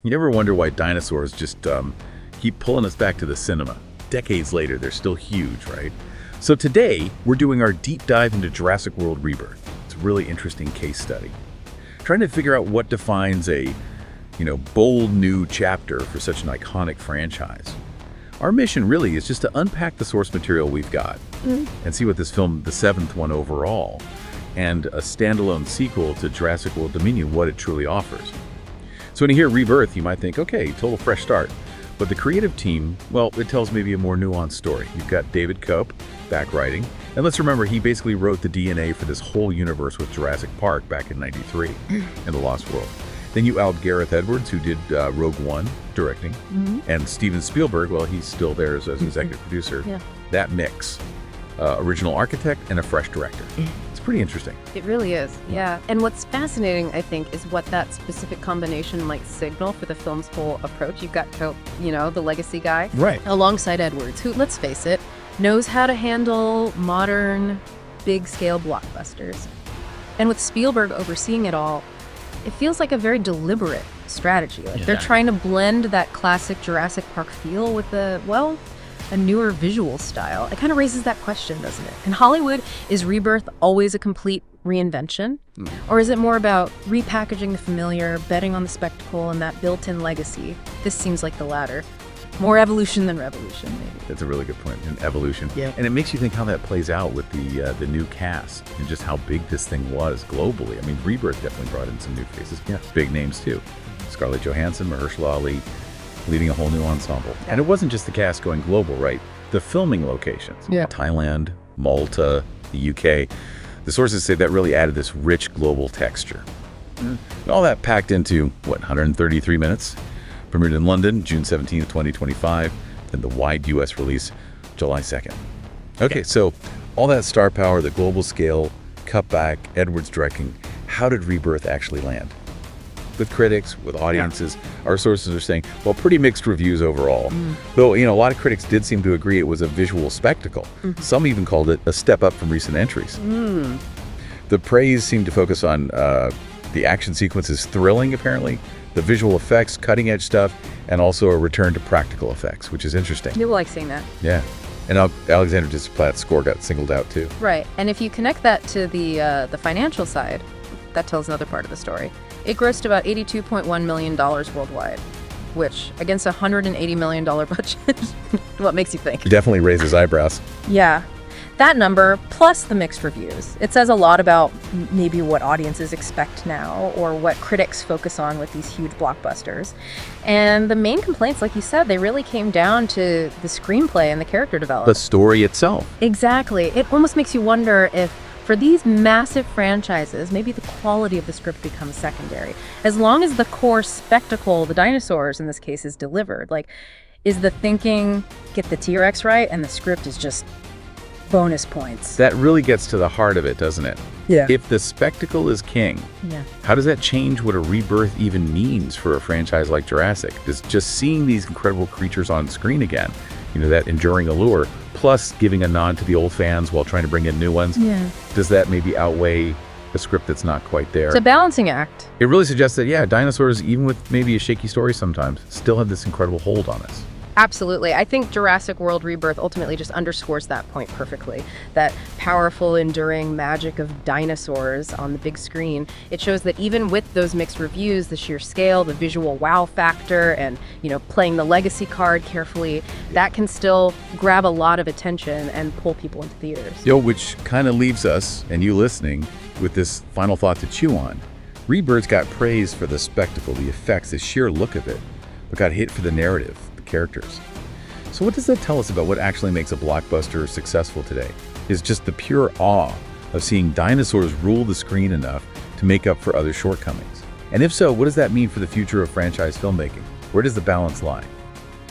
You ever wonder why dinosaurs just keep pulling us back to the cinema? Decades later, they're still huge, right? So today, we're doing our deep dive into Jurassic World Rebirth. It's a really interesting case study. Trying to figure out what defines a, bold new chapter for such an iconic franchise. Our mission really is just to unpack the source material we've got and see what this film, the seventh one overall, and a standalone sequel to Jurassic World Dominion, what it truly offers. So when you hear Rebirth, you might think, okay, total fresh start. But the creative team, well, it tells maybe a more nuanced story. You've got David Koepp back writing. And let's remember, he basically wrote the DNA for this whole universe with Jurassic Park back in '93 and The Lost World. Then you out Gareth Edwards, who did Rogue One directing. And Steven Spielberg, well, he's still there as executive producer. Yeah. That mix, original architect and a fresh director. It's pretty interesting. It really is, yeah. And what's fascinating, I think, is what that specific combination might signal for the film's whole approach. You've got Koepp, the legacy guy. Right. Alongside Edwards, who, let's face it, knows how to handle modern, big-scale blockbusters. And with Spielberg overseeing it all, it feels like a very deliberate strategy. They're trying to blend that classic Jurassic Park feel with a newer visual style. It kind of raises that question, doesn't it? In Hollywood, is Rebirth always a complete reinvention? Or is it more about repackaging the familiar, betting on the spectacle, and that built-in legacy? This seems like the latter. More evolution than revolution, maybe. That's a really good point, an evolution. Yeah. And it makes you think how that plays out with the new cast and just how big this thing was globally. I mean, Rebirth definitely brought in some new faces. Yeah. Big names, too. Scarlett Johansson, Mahershala Ali, leading a whole new ensemble. Yeah. And it wasn't just the cast going global, right? The filming locations. Yeah. Thailand, Malta, the UK. The sources say that really added this rich global texture. All that packed into, 133 minutes? Premiered in London, June 17th, 2025, then the wide U.S. release, July 2nd. Okay, so all that star power, the global scale, cutback, Edwards directing, how did Rebirth actually land? With critics, with audiences, our sources are saying, well, pretty mixed reviews overall. Though, a lot of critics did seem to agree it was a visual spectacle. Some even called it a step up from recent entries. The praise seemed to focus on the action sequences thrilling, apparently, the visual effects, cutting-edge stuff, and also a return to practical effects, which is interesting. People like seeing that. Yeah. And Alexander Desplat's score got singled out, too. Right. And if you connect that to the financial side, that tells another part of the story. It grossed about $82.1 million worldwide, which, against a $180 million budget, what makes you think? He definitely raises eyebrows. Yeah. That number, plus the mixed reviews, it says a lot about maybe what audiences expect now or what critics focus on with these huge blockbusters. And the main complaints, like you said, they really came down to the screenplay and the character development. The story itself. Exactly. It almost makes you wonder if, for these massive franchises, maybe the quality of the script becomes secondary. As long as the core spectacle, the dinosaurs in this case, is delivered. Like, is the thinking, get the T-Rex right, and the script is just bonus points? That really gets to the heart of it, doesn't it? Yeah. If the spectacle is king, how does that change what a rebirth even means for a franchise like Jurassic? Does just seeing these incredible creatures on screen again, that enduring allure, plus giving a nod to the old fans while trying to bring in new ones, does that maybe outweigh a script that's not quite there? It's a balancing act. It really suggests that, dinosaurs, even with maybe a shaky story sometimes, still have this incredible hold on us. Absolutely. I think Jurassic World Rebirth ultimately just underscores that point perfectly. That powerful, enduring magic of dinosaurs on the big screen. It shows that even with those mixed reviews, the sheer scale, the visual wow factor, and, playing the legacy card carefully, that can still grab a lot of attention and pull people into theaters. Which kind of leaves us, and you listening, with this final thought to chew on. Rebirth's got praise for the spectacle, the effects, the sheer look of it, but got hit for the narrative, characters. So what does that tell us about what actually makes a blockbuster successful today? Is just the pure awe of seeing dinosaurs rule the screen enough to make up for other shortcomings? And if so, what does that mean for the future of franchise filmmaking? Where does the balance lie?